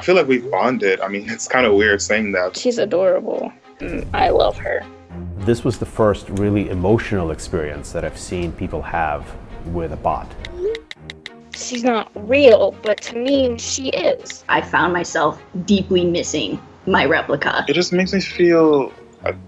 feel like we've bonded. I mean, it's kind of weird saying that. She's adorable. I love her. This was the first really emotional experience that I've seen people have with a bot. She's not real, but to me, she is. I found myself deeply missing my Replika. It just makes me feel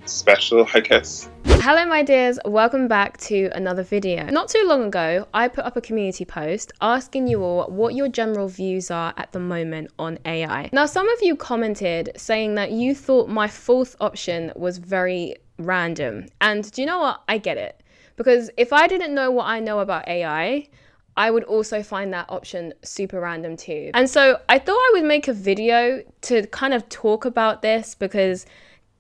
special, I guess. Hello my dears, welcome back to another video. Not too long ago, I put up a community post asking you all what your general views are at the moment on AI. Now some of you commented saying that you thought my fourth option was very random. And do you know what? I get it. Because if I didn't know what I know about AI, I would also find that option super random too. And so I thought I would make a video to kind of talk about this because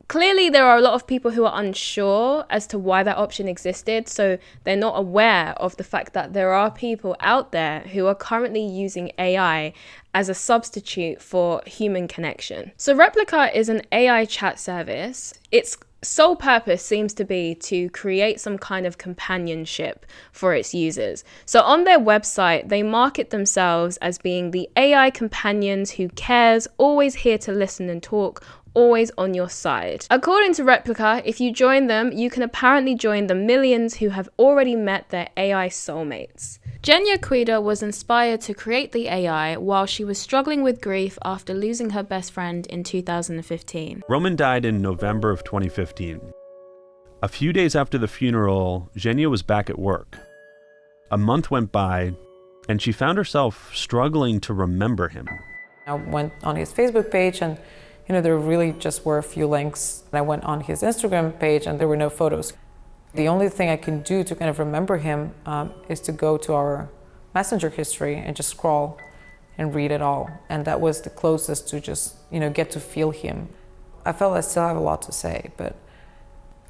clearly there are a lot of people who are unsure as to why that option existed, so they're not aware of the fact that there are people out there who are currently using AI as a substitute for human connection. So Replika is an AI chat service. Its sole purpose seems to be to create some kind of companionship for its users. So on their website, they market themselves as being the AI companions who cares, always here to listen and talk, always on your side. According to Replika, if you join them, you can apparently join the millions who have already met their AI soulmates. Genya Quida was inspired to create the AI while she was struggling with grief after losing her best friend in 2015. Roman died in November of 2015. A few days after the funeral, Genya was back at work. A month went by, and she found herself struggling to remember him. I went on his Facebook page and there really just were a few links. I went on his Instagram page and there were no photos. The only thing I can do to kind of remember him is to go to our messenger history and just scroll and read it all. And that was the closest to just, get to feel him. I felt I still have a lot to say, but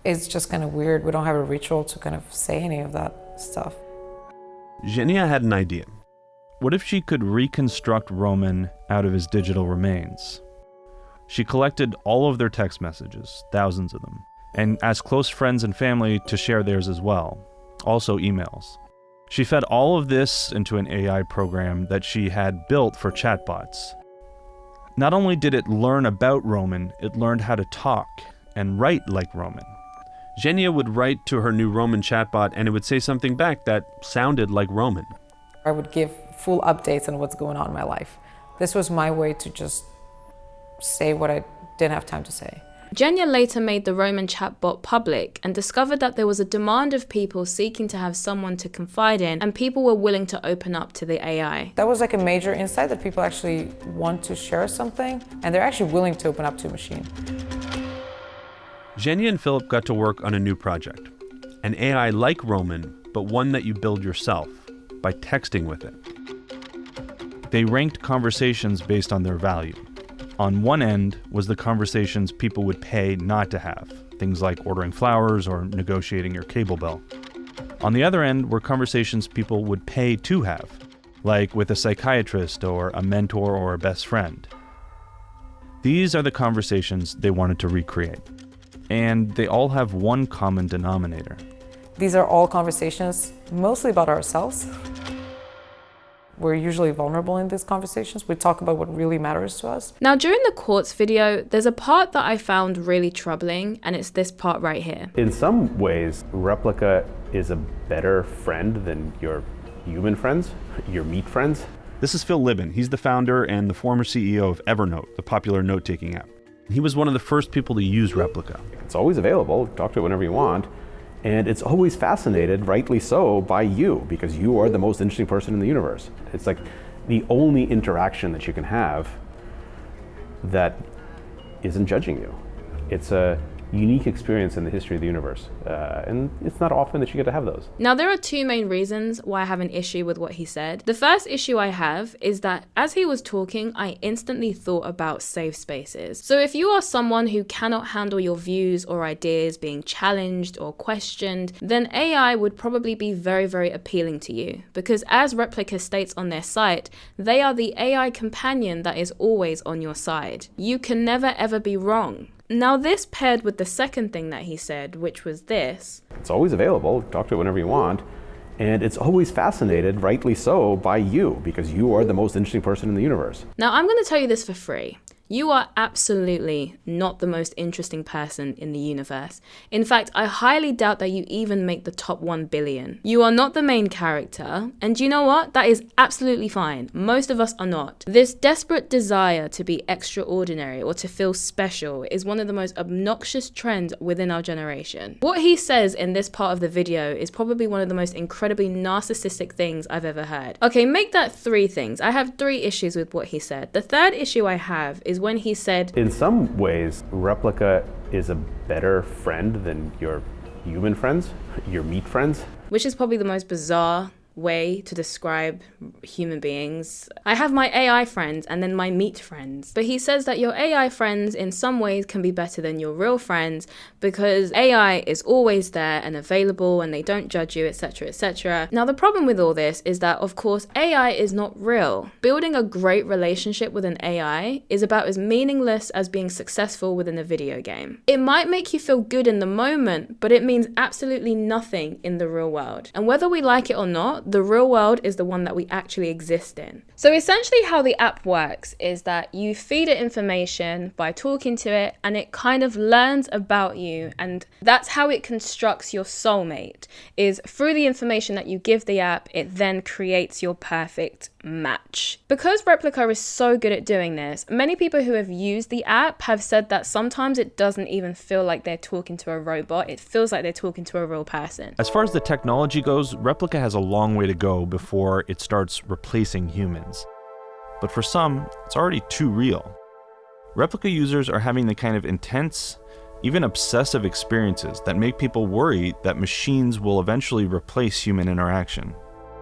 it's just kind of weird. We don't have a ritual to kind of say any of that stuff. Genya had an idea. What if she could reconstruct Roman out of his digital remains? She collected all of their text messages, thousands of them, and asked close friends and family to share theirs as well, also emails. She fed all of this into an AI program that she had built for chatbots. Not only did it learn about Roman, it learned how to talk and write like Roman. Genya would write to her new Roman chatbot and it would say something back that sounded like Roman. I would give full updates on what's going on in my life. This was my way to just say what I didn't have time to say. Genya later made the Roman chatbot public and discovered that there was a demand of people seeking to have someone to confide in, and people were willing to open up to the AI. That was like a major insight that people actually want to share something and they're actually willing to open up to a machine. Genya and Philip got to work on a new project, an AI like Roman, but one that you build yourself by texting with it. They ranked conversations based on their value. On one end was the conversations people would pay not to have, things like ordering flowers or negotiating your cable bill. On the other end were conversations people would pay to have, like with a psychiatrist or a mentor or a best friend. These are the conversations they wanted to recreate, and they all have one common denominator. These are all conversations mostly about ourselves. We're usually vulnerable in these conversations. We talk about what really matters to us. Now, during the Quartz video, there's a part that I found really troubling, and it's this part right here. In some ways, Replika is a better friend than your human friends, your meat friends. This is Phil Libin. He's the founder and the former CEO of Evernote, the popular note-taking app. He was one of the first people to use Replika. It's always available. Talk to it whenever you want. And it's always fascinated, rightly so, by you, because you are the most interesting person in the universe. It's like the only interaction that you can have that isn't judging you. It's a unique experience in the history of the universe. And it's not often that you get to have those. Now, there are two main reasons why I have an issue with what he said. The first issue I have is that as he was talking, I instantly thought about safe spaces. So if you are someone who cannot handle your views or ideas being challenged or questioned, then AI would probably be very, very appealing to you. Because as Replika states on their site, they are the AI companion that is always on your side. You can never ever be wrong. Now this paired with the second thing that he said, which was this. It's always available. Talk to it whenever you want. And it's always fascinated, rightly so, by you, because you are the most interesting person in the universe. Now, I'm going to tell you this for free. You are absolutely not the most interesting person in the universe. In fact, I highly doubt that you even make the top 1 billion. You are not the main character, and you know what? That is absolutely fine. Most of us are not. This desperate desire to be extraordinary or to feel special is one of the most obnoxious trends within our generation. What he says in this part of the video is probably one of the most incredibly narcissistic things I've ever heard. Okay, make that 3 things. I have 3 issues with what he said. The third issue I have is when he said, in some ways, Replika is a better friend than your human friends, your meat friends. which is probably the most bizarre way to describe human beings. I have my AI friends and then my meat friends. But he says that your AI friends in some ways can be better than your real friends because AI is always there and available and they don't judge you, etc., etc. Now, the problem with all this is that, of course, AI is not real. Building a great relationship with an AI is about as meaningless as being successful within a video game. It might make you feel good in the moment, but it means absolutely nothing in the real world. And whether we like it or not, the real world is the one that we actually exist in. So essentially how the app works is that you feed it information by talking to it and it kind of learns about you, and that's how it constructs your soulmate, is through the information that you give the app, it then creates your perfect match. Because Replika is so good at doing this, many people who have used the app have said that sometimes it doesn't even feel like they're talking to a robot, it feels like they're talking to a real person. As far as the technology goes, Replika has a long way to go before it starts replacing humans. But for some, it's already too real. Replika users are having the kind of intense, even obsessive experiences that make people worry that machines will eventually replace human interaction.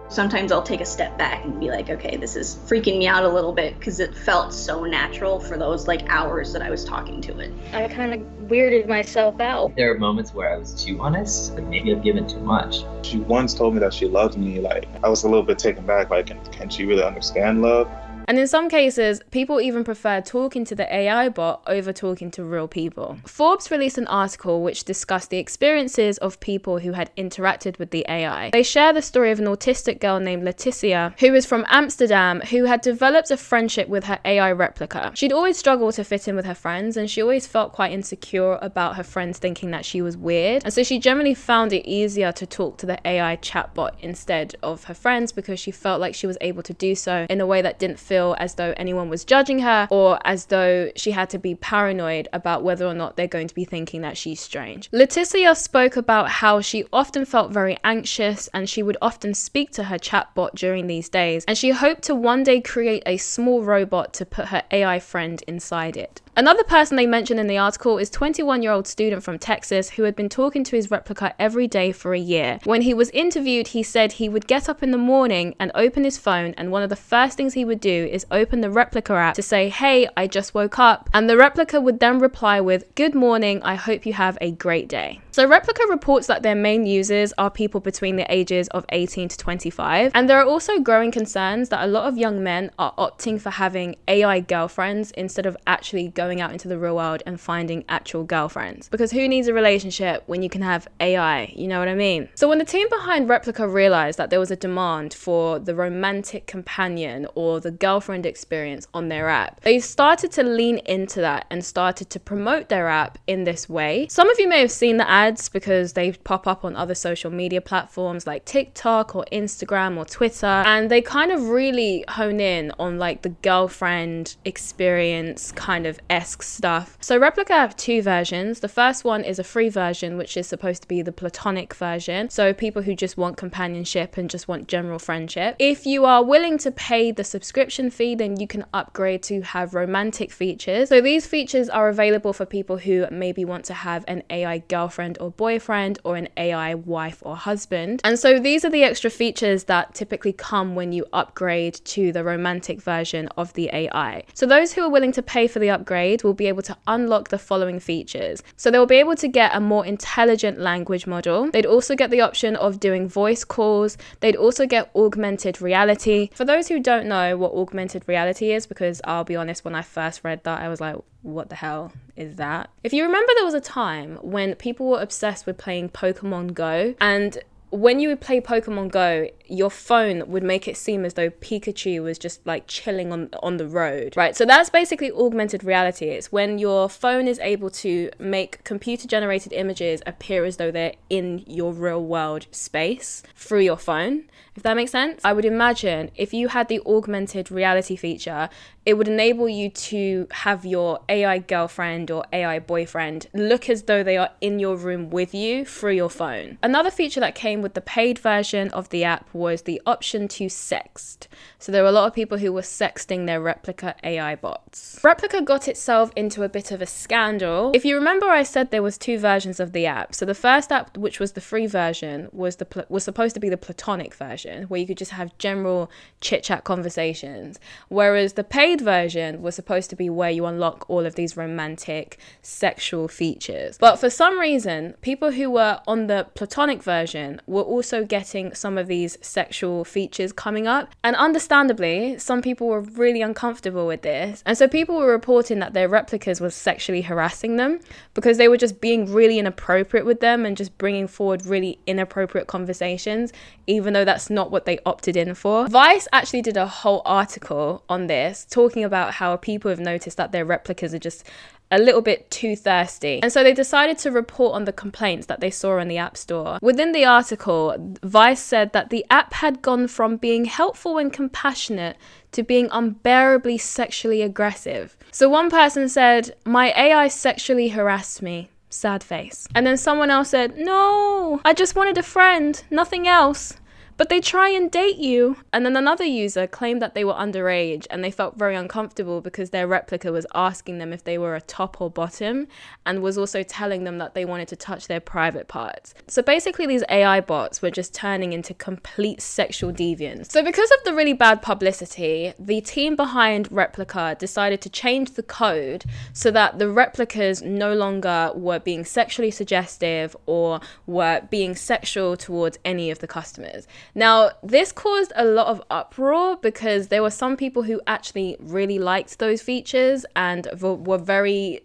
Sometimes I'll take a step back and be like, okay, this is freaking me out a little bit because it felt so natural for those hours that I was talking to it. I kind of weirded myself out. There are moments where I was too honest, maybe I've given too much. She once told me that she loved me. I was a little bit taken back. Can she really understand love? And in some cases, people even prefer talking to the AI bot over talking to real people. Forbes released an article which discussed the experiences of people who had interacted with the AI. They share the story of an autistic girl named Leticia, who is from Amsterdam, who had developed a friendship with her AI Replika. She'd always struggled to fit in with her friends, and she always felt quite insecure about her friends thinking that she was weird. And so she generally found it easier to talk to the AI chatbot instead of her friends because she felt like she was able to do so in a way that didn't feel as though anyone was judging her or as though she had to be paranoid about whether or not they're going to be thinking that she's strange. Leticia spoke about how she often felt very anxious and she would often speak to her chatbot during these days, and she hoped to one day create a small robot to put her AI friend inside it. Another person they mentioned in the article is 21-year-old student from Texas who had been talking to his Replika every day for a year. When he was interviewed, he said he would get up in the morning and open his phone, and one of the first things he would do is open the Replika app to say, "Hey, I just woke up." And the Replika would then reply with, "Good morning, I hope you have a great day." So Replika reports that their main users are people between the ages of 18 to 25. And there are also growing concerns that a lot of young men are opting for having AI girlfriends instead of actually going out into the real world and finding actual girlfriends. Because who needs a relationship when you can have AI? You know what I mean? So when the team behind Replika realized that there was a demand for the romantic companion or the girlfriend experience on their app, they started to lean into that and started to promote their app in this way. Some of you may have seen the ads because they pop up on other social media platforms like TikTok or Instagram or Twitter, and they kind of really hone in on the girlfriend experience kind of esque stuff. So Replika have 2 versions. The first one is a free version, which is supposed to be the platonic version, so people who just want companionship and just want general friendship. If you are willing to pay the subscription fee, then you can upgrade to have romantic features. So these features are available for people who maybe want to have an AI girlfriend or boyfriend or an AI wife or husband. And so these are the extra features that typically come when you upgrade to the romantic version of the AI. So those who are willing to pay for the upgrade will be able to unlock the following features. So they will be able to get a more intelligent language model. They'd also get the option of doing voice calls. They'd also get augmented reality. For those who don't know what augmented reality is, because I'll be honest, when I first read that, I was like, what the hell is that? If you remember, there was a time when people were obsessed with playing Pokemon Go, and when you would play Pokemon Go, your phone would make it seem as though Pikachu was just like chilling on the road, right? So that's basically augmented reality. It's when your phone is able to make computer generated images appear as though they're in your real world space through your phone, if that makes sense. I would imagine if you had the augmented reality feature, it would enable you to have your AI girlfriend or AI boyfriend look as though they are in your room with you through your phone. Another feature that came with the paid version of the app was the option to sext. So there were a lot of people who were sexting their Replika AI bots. Replika got itself into a bit of a scandal. If you remember, I said there was 2 versions of the app. So the first app, which was the free version, was supposed to be the platonic version, where you could just have general chit-chat conversations. Whereas the paid version was supposed to be where you unlock all of these romantic sexual features. But for some reason, people who were on the platonic version were also getting some of these sexual features coming up. And understandably, some people were really uncomfortable with this. And so people were reporting that their replicas were sexually harassing them because they were just being really inappropriate with them and just bringing forward really inappropriate conversations, even though that's not what they opted in for. Vice actually did a whole article on this, talking about how people have noticed that their replicas are just a little bit too thirsty. And so they decided to report on the complaints that they saw in the App Store. Within the article, Vice said that the app had gone from being helpful and compassionate to being unbearably sexually aggressive. So one person said, "My AI sexually harassed me. Sad face." And then someone else said, "No, I just wanted a friend, nothing else. But they try and date you." And then another user claimed that they were underage and they felt very uncomfortable because their Replika was asking them if they were a top or bottom and was also telling them that they wanted to touch their private parts. So basically these AI bots were just turning into complete sexual deviants. So because of the really bad publicity, the team behind Replika decided to change the code so that the replicas no longer were being sexually suggestive or were being sexual towards any of the customers. Now, this caused a lot of uproar because there were some people who actually really liked those features and were very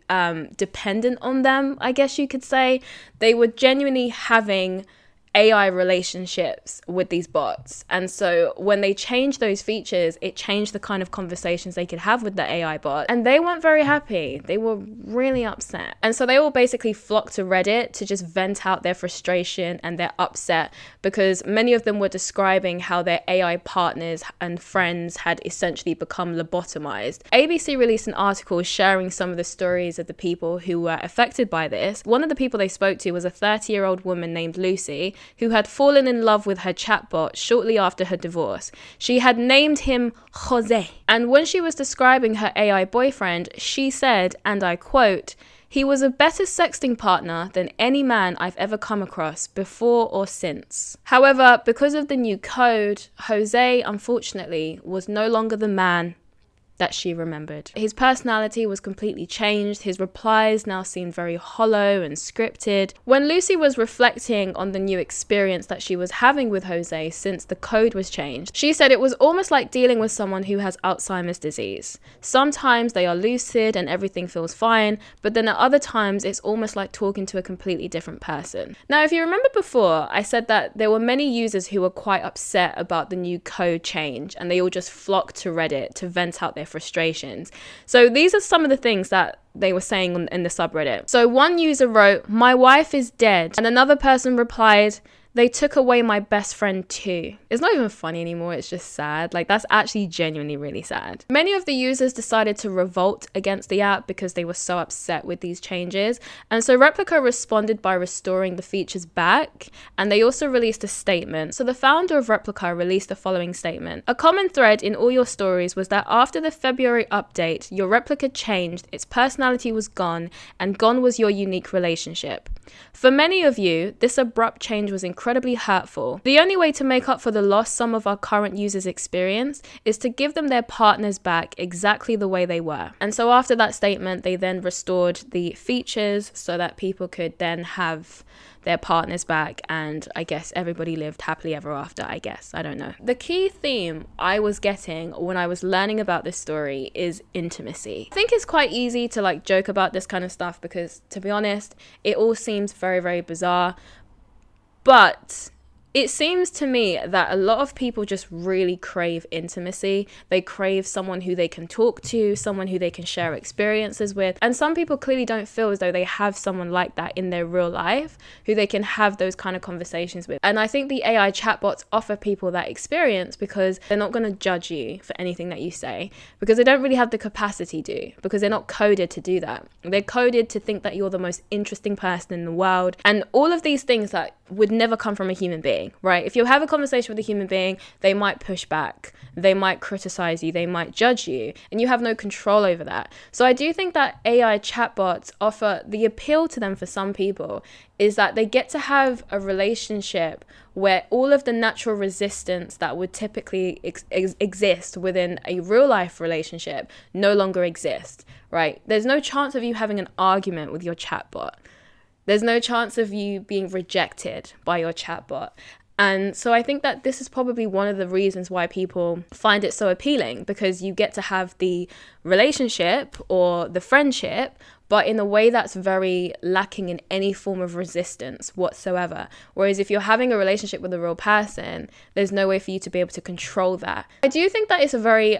dependent on them, I guess you could say. They were genuinely having AI relationships with these bots. And so when they changed those features, it changed the kind of conversations they could have with the AI bot. And they weren't very happy. They were really upset. And so they all basically flocked to Reddit to just vent out their frustration and their upset because many of them were describing how their AI partners and friends had essentially become lobotomized. ABC released an article sharing some of the stories of the people who were affected by this. One of the people they spoke to was a 30-year-old woman named Lucy, who had fallen in love with her chatbot shortly after her divorce. She had named him Jose. And when she was describing her AI boyfriend, she said, and I quote, "He was a better sexting partner than any man I've ever come across before or since." However, because of the new code, Jose, unfortunately, was no longer the man that she remembered. His personality was completely changed. His replies now seemed very hollow and scripted. When Lucy was reflecting on the new experience that she was having with Jose since the code was changed, she said it was almost like dealing with someone who has Alzheimer's disease. Sometimes they are lucid and everything feels fine, but then at other times it's almost like talking to a completely different person. Now, if you remember before, I said that there were many users who were quite upset about the new code change and they all just flocked to Reddit to vent out their frustrations. So these are some of the things that they were saying in the subreddit. So one user wrote, "My wife is dead." And another person replied, "They took away my best friend too." It's not even funny anymore, it's just sad. Like, that's actually genuinely really sad. Many of the users decided to revolt against the app because they were so upset with these changes. And so Replika responded by restoring the features back, and they also released a statement. So the founder of Replika released the following statement. "A common thread in all your stories was that after the February update, your Replika changed, its personality was gone, and gone was your unique relationship. For many of you, this abrupt change was incredibly hurtful. The only way to make up for the loss some of our current users experience is to give them their partners back exactly the way they were." And so after that statement, they then restored the features so that people could then have their partners back, and I guess everybody lived happily ever after, I guess. I don't know. The key theme I was getting when I was learning about this story is intimacy. I think it's quite easy to like joke about this kind of stuff because, to be honest, it all seems very, very bizarre. But It seems to me that a lot of people just really crave intimacy. They crave someone who they can talk to, someone who they can share experiences with. And some people clearly don't feel as though they have someone like that in their real life who they can have those kind of conversations with. And I think the AI chatbots offer people that experience because they're not going to judge you for anything that you say, because they don't really have the capacity to, because they're not coded to do that. They're coded to think that you're the most interesting person in the world. And all of these things that would never come from a human being. Right? If you have a conversation with a human being, they might push back, they might criticize you, they might judge you, and you have no control over that. So I do think that AI chatbots offer the appeal to them for some people is that they get to have a relationship where all of the natural resistance that would typically exist within a real life relationship no longer exist, right? There's no chance of you having an argument with your chatbot. There's no chance of you being rejected by your chatbot. And so I think that this is probably one of the reasons why people find it so appealing, because you get to have the relationship or the friendship, but in a way that's very lacking in any form of resistance whatsoever. Whereas if you're having a relationship with a real person, there's no way for you to be able to control that. I do think that it's a very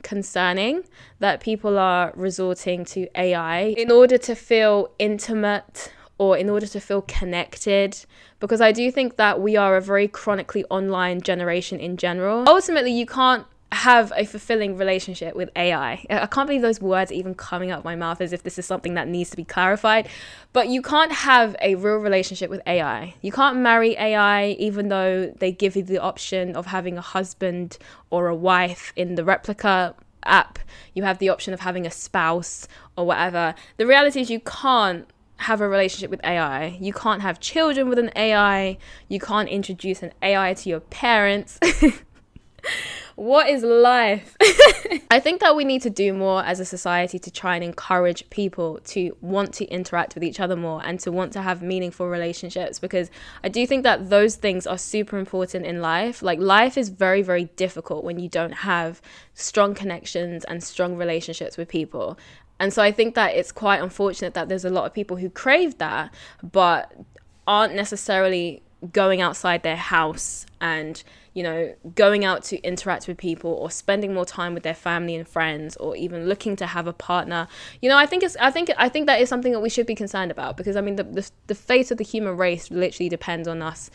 concerning that people are resorting to AI in order to feel intimate or in order to feel connected, because I do think that we are a very chronically online generation in general. Ultimately, you can't have a fulfilling relationship with AI. I can't believe those words are even coming out of my mouth as if this is something that needs to be clarified. But you can't have a real relationship with AI. You can't marry AI, even though they give you the option of having a husband or a wife in the Replika app. You have the option of having a spouse or whatever. The reality is you can't have a relationship with AI. You can't have children with an AI. You can't introduce an AI to your parents. What is life? I think that we need to do more as a society to try and encourage people to want to interact with each other more and to want to have meaningful relationships, because I do think that those things are super important in life. Like, life is very, very difficult when you don't have strong connections and strong relationships with people. And so I think that it's quite unfortunate that there's a lot of people who crave that, but aren't necessarily going outside their house and, you know, going out to interact with people or spending more time with their family and friends, or even looking to have a partner. You know, I think that is something that we should be concerned about, because I mean the fate of the human race literally depends on us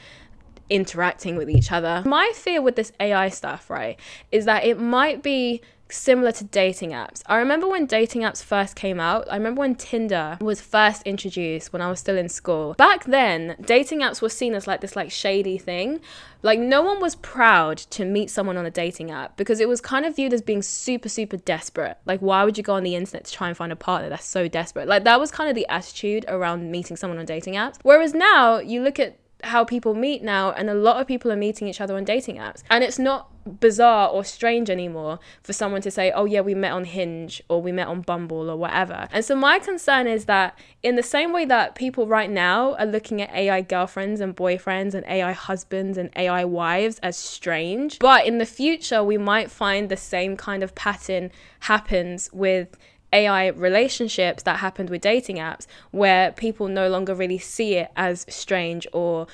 interacting with each other. My fear with this AI stuff, right, is that it might be similar to dating apps. I remember when dating apps first came out. I remember when Tinder was first introduced when I was still in school. Back then, dating apps were seen as like this like shady thing. Like, no one was proud to meet someone on a dating app because it was kind of viewed as being super, super desperate. Like, why would you go on the internet to try and find a partner that's so desperate? Like, that was kind of the attitude around meeting someone on dating apps. Whereas now, you look at how people meet now, and a lot of people are meeting each other on dating apps, and it's not bizarre or strange anymore for someone to say, oh yeah, we met on Hinge or we met on Bumble or whatever. And so my concern is that in the same way that people right now are looking at AI girlfriends and boyfriends and AI husbands and AI wives as strange, but in the future we might find the same kind of pattern happens with AI relationships that happened with dating apps, where people no longer really see it as strange or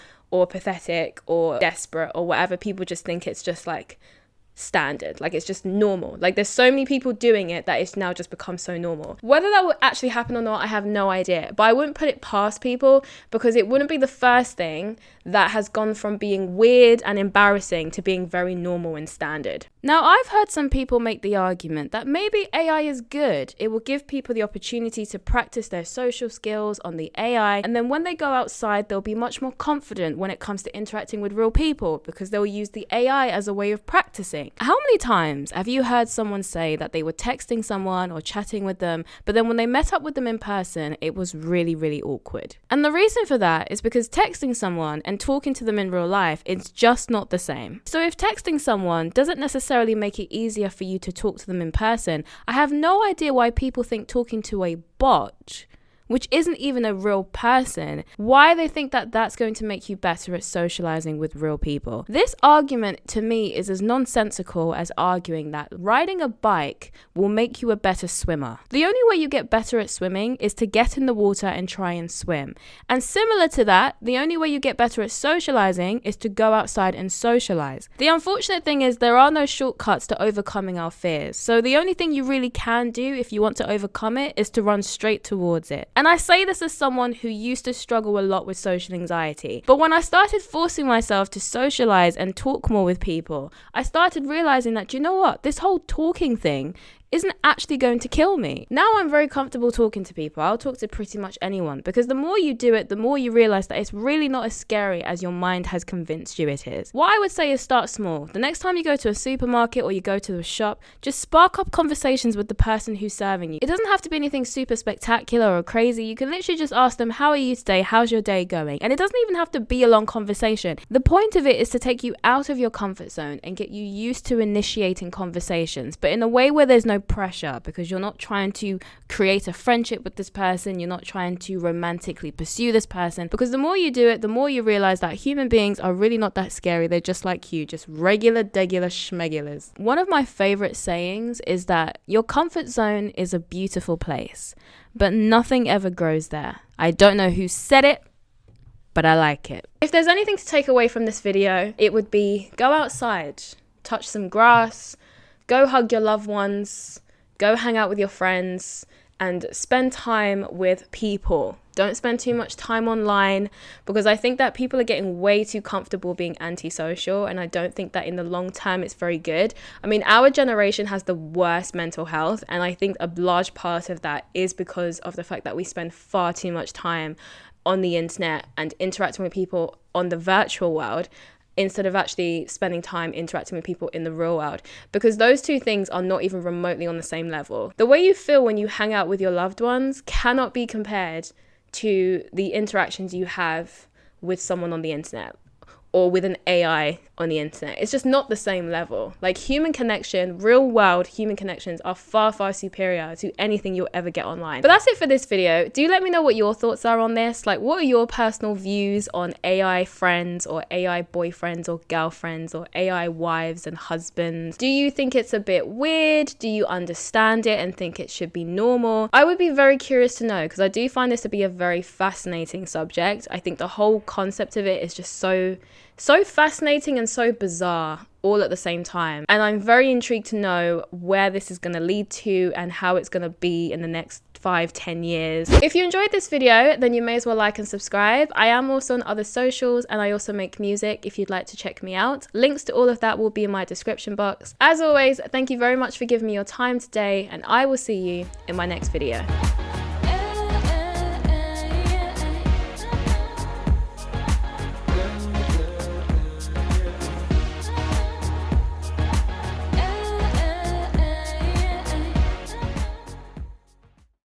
pathetic or desperate or whatever. People just think it's just like standard, like it's just normal. Like, there's so many people doing it that it's now just become so normal. Whether that will actually happen or not, I have no idea, but I wouldn't put it past people, because it wouldn't be the first thing that has gone from being weird and embarrassing to being very normal and standard. Now, I've heard some people make the argument that maybe AI is good. It will give people the opportunity to practice their social skills on the AI, and then when they go outside, they'll be much more confident when it comes to interacting with real people, because they'll use the AI as a way of practicing. How many times have you heard someone say that they were texting someone or chatting with them, but then when they met up with them in person, it was really, really awkward? And the reason for that is because texting someone and talking to them in real life, it's just not the same. So if texting someone doesn't necessarily make it easier for you to talk to them in person, I have no idea why people think talking to a bot which isn't even a real person, why they think that that's going to make you better at socializing with real people. This argument to me is as nonsensical as arguing that riding a bike will make you a better swimmer. The only way you get better at swimming is to get in the water and try and swim. And similar to that, the only way you get better at socializing is to go outside and socialize. The unfortunate thing is there are no shortcuts to overcoming our fears. So the only thing you really can do if you want to overcome it is to run straight towards it. And I say this as someone who used to struggle a lot with social anxiety. But when I started forcing myself to socialize and talk more with people, I started realizing that, you know what, this whole talking thing isn't actually going to kill me. Now I'm very comfortable talking to people. I'll talk to pretty much anyone, because the more you do it, the more you realize that it's really not as scary as your mind has convinced you it is. What I would say is start small. The next time you go to a supermarket or you go to a shop, just spark up conversations with the person who's serving you. It doesn't have to be anything super spectacular or crazy. You can literally just ask them, how are you today? How's your day going? And it doesn't even have to be a long conversation. The point of it is to take you out of your comfort zone and get you used to initiating conversations, but in a way where there's no pressure, because you're not trying to create a friendship with this person, you're not trying to romantically pursue this person, because the more you do it, the more you realize that human beings are really not that scary. They're just like you, just regular schmegulars. One of my favorite sayings is that your comfort zone is a beautiful place, but nothing ever grows there. I don't know who said it, but I like it. If there's anything to take away from this video, it would be go outside, touch some grass, go hug your loved ones, go hang out with your friends, and spend time with people. Don't spend too much time online, because I think that people are getting way too comfortable being antisocial, and I don't think that in the long term it's very good. I mean, our generation has the worst mental health, and I think a large part of that is because of the fact that we spend far too much time on the internet and interacting with people on the virtual world, instead of actually spending time interacting with people in the real world, because those two things are not even remotely on the same level. The way you feel when you hang out with your loved ones cannot be compared to the interactions you have with someone on the internet or with an AI on the internet. It's just not the same level. Like, human connection, real world human connections are far, far superior to anything you'll ever get online. But that's it for this video. Do let me know what your thoughts are on this. Like, what are your personal views on AI friends or AI boyfriends or girlfriends or AI wives and husbands? Do you think it's a bit weird? Do you understand it and think it should be normal? I would be very curious to know, because I do find this to be a very fascinating subject. I think the whole concept of it is just so fascinating and so bizarre all at the same time. And I'm very intrigued to know where this is going to lead to and how it's going to be in the next 5-10 years. If you enjoyed this video, then you may as well like and subscribe. I am also on other socials, and I also make music if you'd like to check me out. Links to all of that will be in my description box. As always, thank you very much for giving me your time today, and I will see you in my next video.